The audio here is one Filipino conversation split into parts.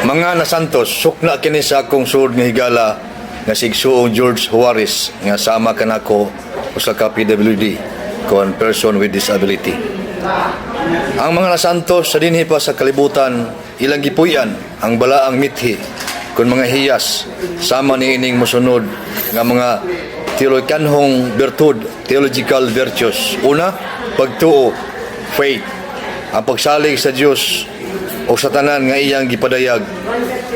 Mga nasantos, sukna kini sa akong suod nga higala nga sigsuong George Juarez nga sama kanako usa ka PWD kon person with disability. Ang mga nasantos sa dinhi pa sa kalibutan ilang gipuy-an ang balaang mithi kon mga hiyas sama niining mosunod nga mga teologikanhong bertud, theological virtues. Una, pagtuo, faith, ang pagsalig sa Dios o sa tanan nga iyang gipadayag.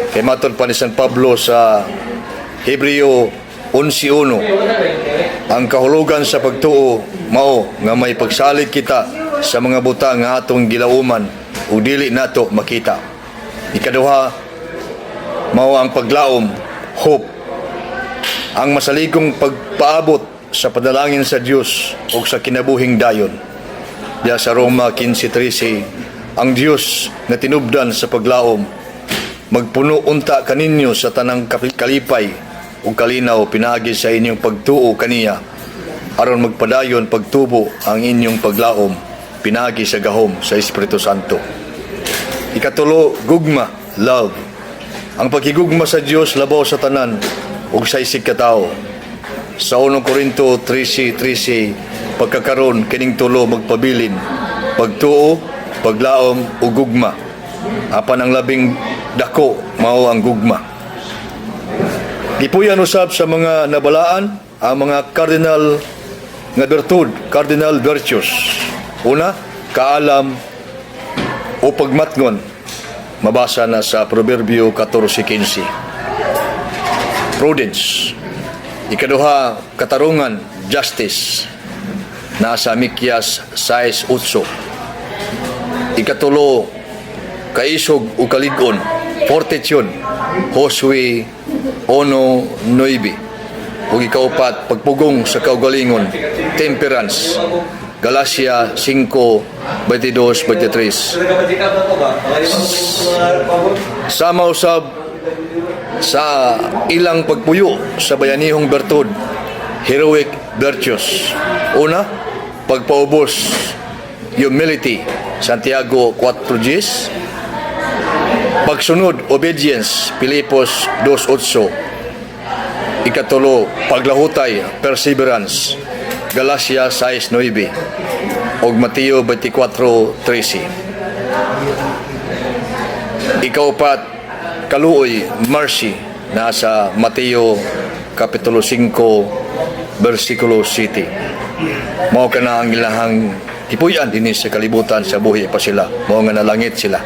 Kay matod pa ni San Pablo sa Hebreo 11:1, ang kahulugan sa pagtuo mao nga may pagsalig kita sa mga buta nga atong gilauman ug dili nato makita. Ikaduha, mao ang paglaom, hope, ang masaligong pagpaabot sa padalangin sa Dios o sa kinabuhing dayon. Diya sa Roma 15:13, ang Dios na tinubdan sa paglaom, magpuno unta kaninyo sa tanang kalipay o kalinaw pinaagi sa inyong pagtuo kaniya, aron magpadayon pagtubo ang inyong paglaom, pinagi sa gahom sa Espiritu Santo. Ikatulo, gugma, love. Ang paghigugma sa Dios labaw sa tanan ug sa isig katao. Sa 1 Corinto 13:13, pagkakaron kining tulo magpabilin, pagtuo, paglaom ug gugma. Apan ang labing dako mao ang gugma. Gipuyan usab sa mga nabalaan ang mga cardinal nga bertud, cardinal virtues. Una, kaalam o pagmatngon. Mabasa na sa Proverbio 14:15. Prudence. Ikaduha, katarungan, justice. Nasa Mikyas 6:8. Ikatulo, kaisog o kalig-on, fortitude, Josue 1:9. Ug ikaupat, pagpugong sa kaugalingon, temperance, Galacia 5:22-23. Sama usab sa ilang pagpuyo sa bayanihong bertud, heroic virtues. Una, pagpaubos, humility, Santiago 4:10. Pagsunod, obedience, Pilipos 2:8. Ikatulo, paglahutay, perseverance, Galacia 6:9 ug Mateo 24:13. Ikaupat, kaluoy, mercy, nasa Mateo Kapitulo 5 versikulo 7. Mao kana ang ilahang ipuy-an dinhi sa kalibutan sa buhi pa sila, mao nga nalangit sila.